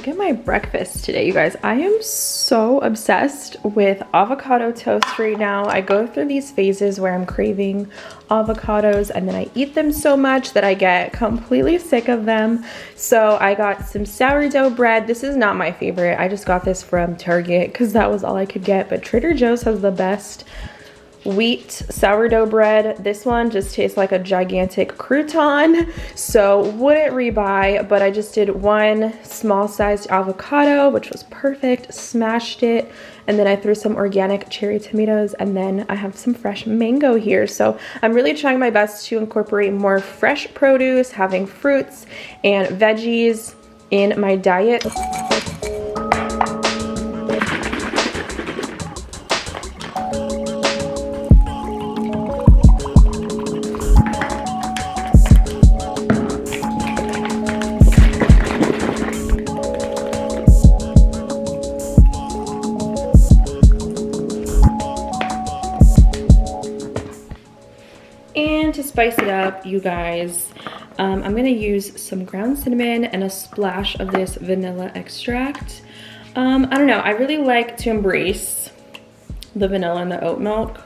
Look at my breakfast today, you guys. I am so obsessed with avocado toast right now. I go through these phases where I'm craving avocados and then I eat them so much that I get completely sick of them. So I got some sourdough bread. This is not my favorite. I just got this from Target because that was all I could get, but Trader Joe's has the best wheat sourdough bread. This one just tastes like a gigantic crouton, so wouldn't rebuy, but I just did one small sized avocado, which was perfect, smashed it, and then I threw some organic cherry tomatoes, and then I have some fresh mango here. So I'm really trying my best to incorporate more fresh produce, having fruits and veggies in my diet. And to spice it up, you guys, I'm gonna use some ground cinnamon and a splash of this vanilla extract. I don't know, I really like to embrace the vanilla and the oat milk,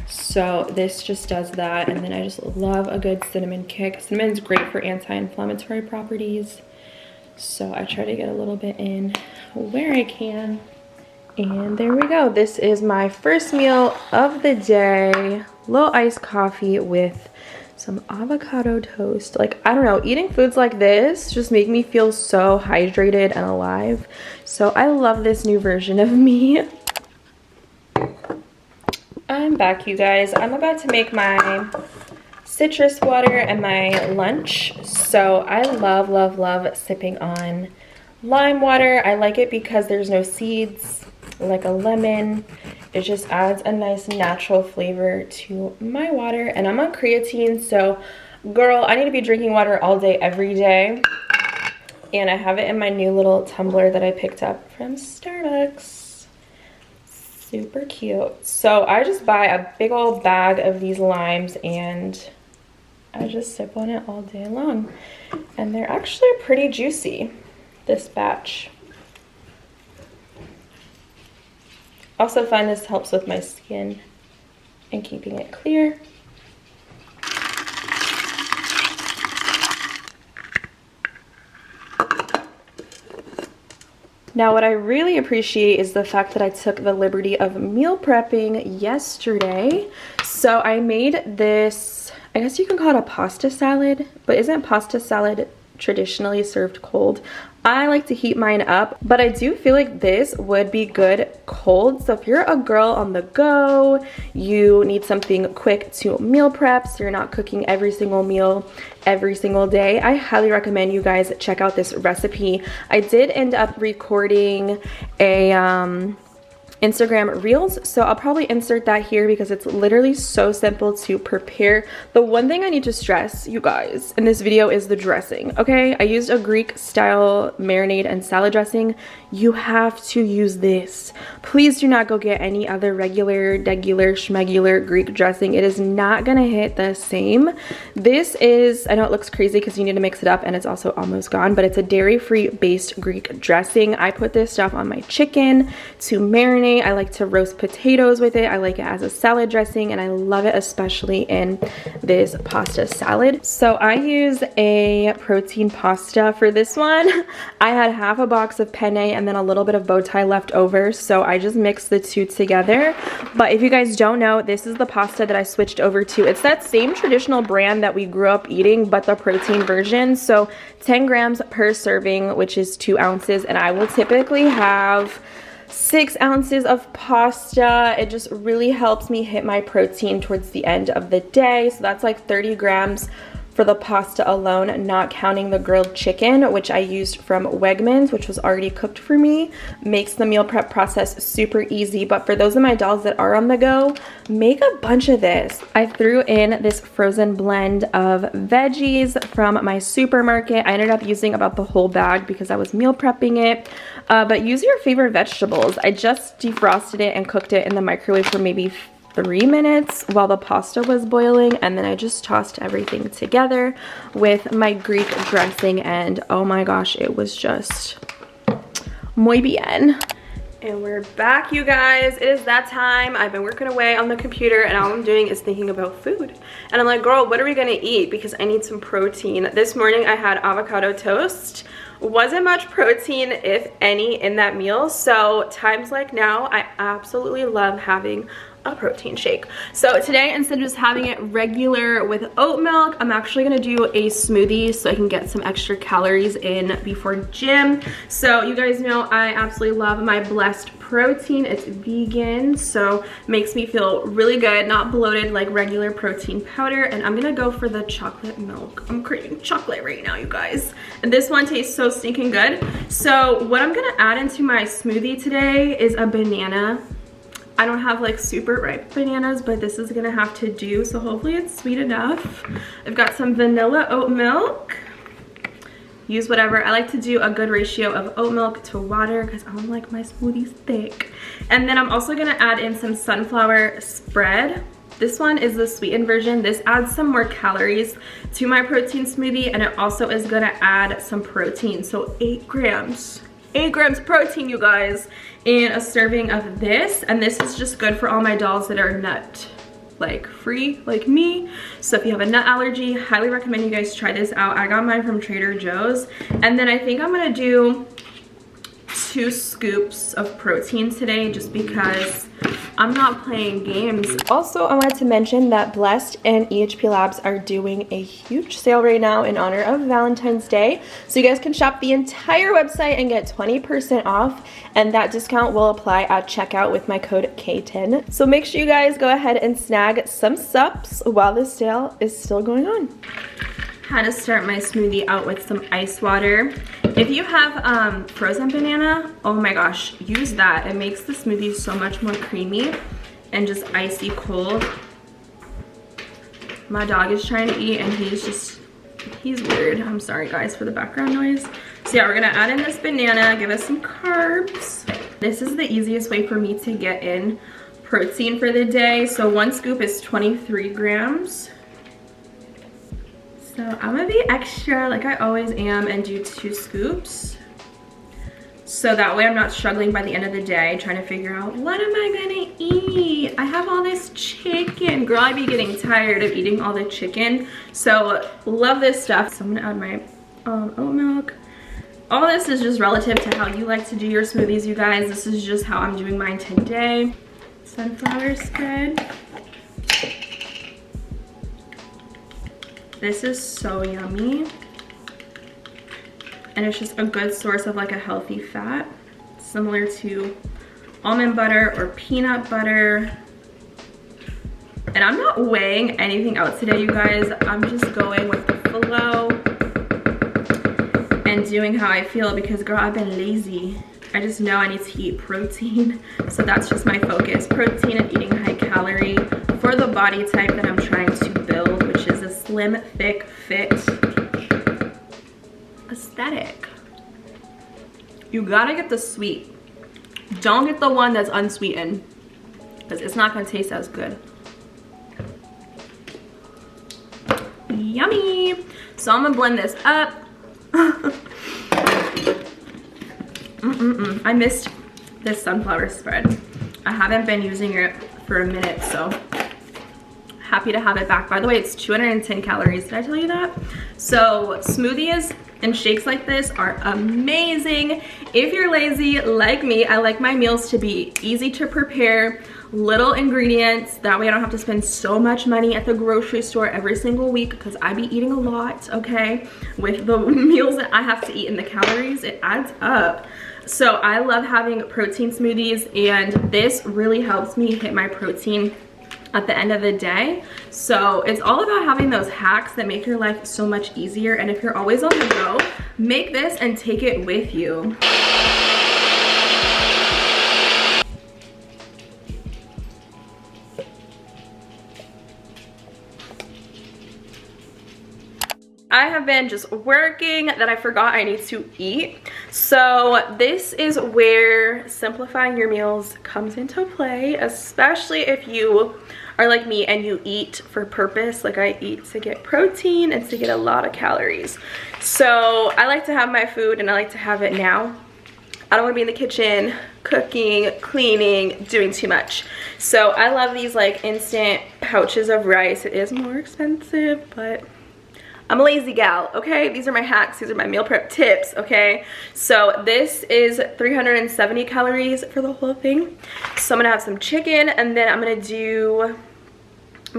so this just does that. And then I just love a good cinnamon kick. Cinnamon's great for anti-inflammatory properties, so I try to get a little bit in where I can. And there we go. This is my first meal of the day. Little iced coffee with some avocado toast. Like, I don't know, eating foods like this just make me feel so hydrated and alive. So I love this new version of me. I'm back, you guys. I'm about to make my citrus water and my lunch. So I love, love, love sipping on lime water. I like it because there's no seeds, like a lemon. It just adds a nice natural flavor to my water. And I'm on creatine, so girl, I need to be drinking water all day, every day. And I have it in my new little tumbler that I picked up from Starbucks. Super cute. So I just buy a big old bag of these limes and I just sip on it all day long. And they're actually pretty juicy, this batch. Also find this helps with my skin and keeping it clear. Now what I really appreciate is the fact that I took the liberty of meal prepping yesterday. So I made this, I guess you can call it a pasta salad, but isn't pasta salad traditionally served cold? I like to heat mine up, but I do feel like this would be good cold. So if you're a girl on the go, you need something quick to meal prep, so you're not cooking every single meal every single day, I highly recommend you guys check out this recipe. I did end up recording a Instagram Reels, so I'll probably insert that here because it's literally so simple to prepare. The one thing I need to stress, you guys, in this video is the dressing, okay? I used a Greek style marinade and salad dressing. You have to use this. Please do not go get any other regular, schmegular Greek dressing. It is not gonna hit the same. This is, I know it looks crazy because you need to mix it up and it's also almost gone, but it's a dairy-free based Greek dressing. I put this stuff on my chicken to marinate. I like to roast potatoes with it. I like it as a salad dressing and I love it especially in this pasta salad. So I use a protein pasta for this one. I had half a box of penne and then a little bit of bow tie left over, so I just mixed the two together. But if you guys don't know, this is the pasta that I switched over to. It's that same traditional brand that we grew up eating, but the protein version. So 10 grams per serving, which is 2 ounces, and I will typically have 6 ounces of pasta. It just really helps me hit my protein towards the end of the day. So that's like 30 grams for the pasta alone, not counting the grilled chicken, which I used from Wegmans, which was already cooked for me. Makes the meal prep process super easy. But for those of my dolls that are on the go, make a bunch of this. I threw in this frozen blend of veggies from my supermarket. I ended up using about the whole bag because I was meal prepping it. But use your favorite vegetables. I just defrosted it and cooked it in the microwave for maybe 3 minutes while the pasta was boiling, and then I just tossed everything together with my Greek dressing, and oh my gosh, it was just muy bien. And we're back, you guys. It is that time. I've been working away on the computer, and all I'm doing is thinking about food. And I'm like, girl, what are we gonna eat? Because I need some protein. This morning I had avocado toast. Wasn't much protein, if any, in that meal. So times like now, I absolutely love having a protein shake. So today, instead of just having it regular with oat milk, I'm actually gonna do a smoothie so I can get some extra calories in before gym. So you guys know I absolutely love my Blessed protein. It's vegan, so makes me feel really good, not bloated like regular protein powder. And I'm gonna go for the chocolate milk. I'm craving chocolate right now, you guys. And this one tastes so stinking good. So what I'm gonna add into my smoothie today is a banana. I don't have like super ripe bananas, but this is gonna have to do, so hopefully it's sweet enough. I've got some vanilla oat milk. Use whatever. I like to do a good ratio of oat milk to water because I don't like my smoothies thick. And then I'm also gonna add in some sunflower spread. This one is the sweetened version. This adds some more calories to my protein smoothie, and it also is gonna add some protein, so 8 grams. 8 grams protein, you guys, in a serving of this. And this is just good for all my dolls that are nut like free like me. So if you have a nut allergy, highly recommend you guys try this out. I got mine from Trader Joe's. And then I think I'm gonna do 2 scoops of protein today just because I'm not playing games. Also, I wanted to mention that Blessed and EHP Labs are doing a huge sale right now in honor of Valentine's Day. So you guys can shop the entire website and get 20% off, and that discount will apply at checkout with my code K10. So make sure you guys go ahead and snag some sups while this sale is still going on. Had to start my smoothie out with some ice water. If you have frozen banana, oh my gosh, use that. It makes the smoothie so much more creamy and just icy cold. My dog is trying to eat and he's weird. I'm sorry guys for the background noise. So yeah, we're gonna add in this banana, give us some carbs. This is the easiest way for me to get in protein for the day. So 1 scoop is 23 grams. So I'm gonna be extra like I always am and do 2 scoops. So that way I'm not struggling by the end of the day trying to figure out what am I gonna eat? I have all this chicken. Girl, I'd be getting tired of eating all the chicken. So love this stuff. So I'm gonna add my oat milk. All this is just relative to how you like to do your smoothies, you guys. This is just how I'm doing mine today. Sunflower spread. This is so yummy, and it's just a good source of like a healthy fat, similar to almond butter or peanut butter. And I'm not weighing anything out today, you guys. I'm just going with the flow and doing how I feel because girl, I've been lazy. I just know I need to eat protein, so that's just my focus. Protein and eating high calorie for the body type that I'm trying to build, which is a slim, thick, fit aesthetic. You gotta get the sweet. Don't get the one that's unsweetened because it's not gonna taste as good. Yummy. So I'm gonna blend this up. I missed this sunflower spread. I haven't been using it for a minute, so happy to have it back. By the way, it's 210 calories. Did I tell you that? So smoothies and shakes like this are amazing. If you're lazy like me, I like my meals to be easy to prepare, little ingredients. That way I don't have to spend so much money at the grocery store every single week because I be eating a lot, okay? With the meals that I have to eat and the calories, it adds up. So I love having protein smoothies, and this really helps me hit my protein at the end of the day. So it's all about having those hacks that make your life so much easier. And if you're always on the go, make this and take it with you. I have been just working that I forgot I need to eat. So this is where simplifying your meals comes into play, especially if you are like me and you eat for purpose. Like I eat to get protein and to get a lot of calories. So I like to have my food and I like to have it now. I don't want to be in the kitchen cooking, cleaning, doing too much. So I love these like instant pouches of rice. It is more expensive, but I'm a lazy gal, okay? These are my hacks. These are my meal prep tips, okay? So this is 370 calories for the whole thing. So I'm gonna have some chicken, and then I'm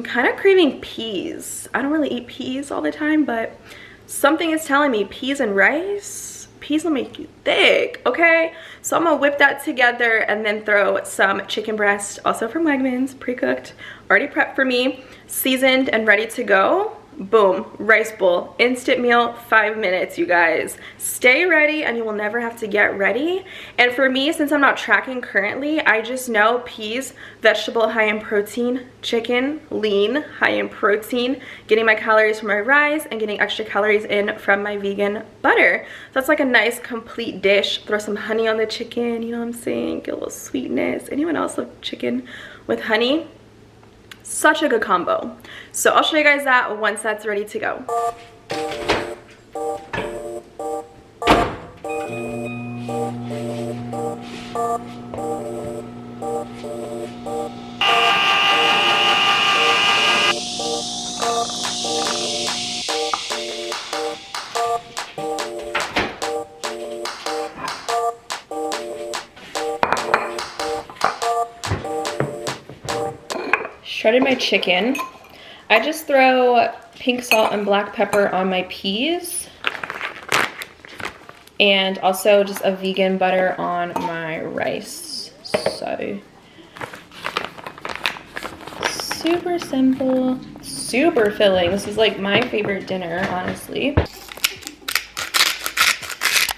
kind of craving peas. I don't really eat peas all the time, but something is telling me peas and rice, peas will make you thick, okay? So I'm gonna whip that together and then throw some chicken breast, also from Wegmans, pre-cooked, already prepped for me, seasoned and ready to go. Boom, rice bowl, instant meal, 5 minutes, you guys. Stay ready and you will never have to get ready. And for me, since I'm not tracking currently, I just know peas, vegetable, high in protein, chicken, lean, high in protein, getting my calories from my rice and getting extra calories in from my vegan butter. So that's like a nice complete dish. Throw some honey on the chicken, you know what I'm saying? Get a little sweetness. Anyone else love chicken with honey? Such a good combo. So I'll show you guys that once that's ready to go. Shredded my chicken. I just throw pink salt and black pepper on my peas, and also just a vegan butter on my rice. So super simple, super filling. This is like my favorite dinner, honestly.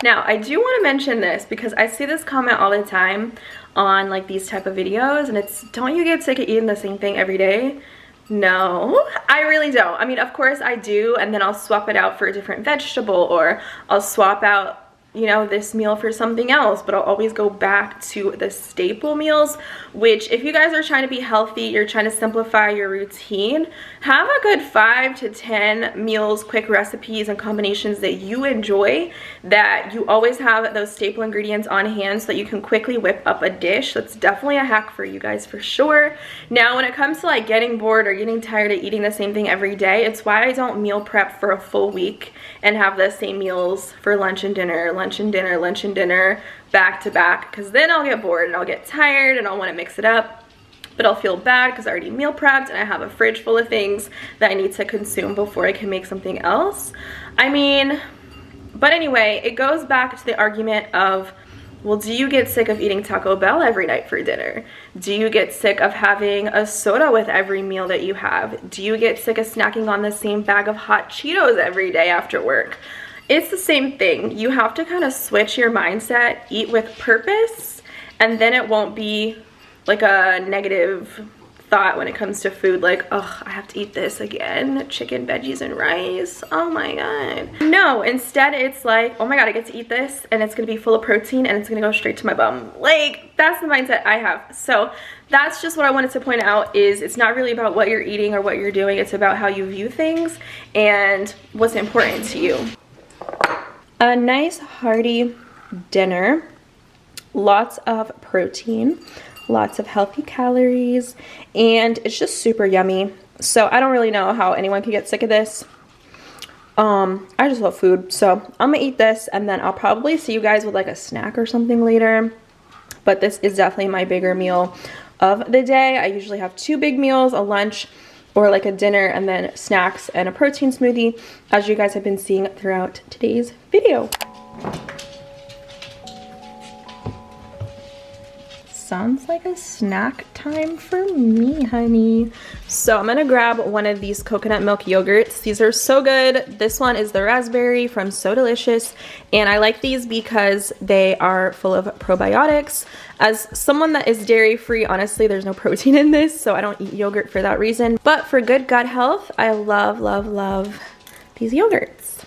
Now, I do want to mention this because I see this comment all the time on like these type of videos, and it's, don't you get sick of eating the same thing every day? No, I really don't. I mean, of course I do, and then I'll swap it out for a different vegetable, or I'll swap out, you know, this meal for something else, but I'll always go back to the staple meals, which if you guys are trying to be healthy, you're trying to simplify your routine, have a good 5 to 10 meals, quick recipes and combinations that you enjoy, that you always have those staple ingredients on hand so that you can quickly whip up a dish. That's definitely a hack for you guys for sure. Now, when it comes to like getting bored or getting tired of eating the same thing every day, it's why I don't meal prep for a full week and have the same meals for lunch and dinner, lunch and dinner, back to back, because then I'll get bored and I'll get tired and I'll want to mix it up. But I'll feel bad because I already meal prepped and I have a fridge full of things that I need to consume before I can make something else. I mean, but anyway, it goes back to the argument of, well, do you get sick of eating Taco Bell every night for dinner? Do you get sick of having a soda with every meal that you have? Do you get sick of snacking on the same bag of hot Cheetos every day after work? It's the same thing. You have to kind of switch your mindset, eat with purpose, and then it won't be like a negative thought when it comes to food, like, oh, I have to eat this again, chicken, veggies, and rice, oh my god. No, instead it's like, oh my god, I get to eat this and it's gonna be full of protein and it's gonna go straight to my bum. Like, that's the mindset I have. So that's just what I wanted to point out, is it's not really about what you're eating or what you're doing, it's about how you view things and what's important to you. A nice hearty dinner, lots of protein, lots of healthy calories, and it's just super yummy. So I don't really know how anyone can get sick of this. I just love food, so I'm gonna eat this and then I'll probably see you guys with like a snack or something later. But this is definitely my bigger meal of the day. I usually have 2 big meals, a lunch or like a dinner, and then snacks and a protein smoothie, as you guys have been seeing throughout today's video. Sounds like a snack time for me, honey. So I'm gonna grab one of these coconut milk yogurts. These are so good. This one is the raspberry from So Delicious, and I like these because they are full of probiotics. As someone that is dairy free, honestly, there's no protein in this, so I don't eat yogurt for that reason. But for good gut health, I love, love, love these yogurts.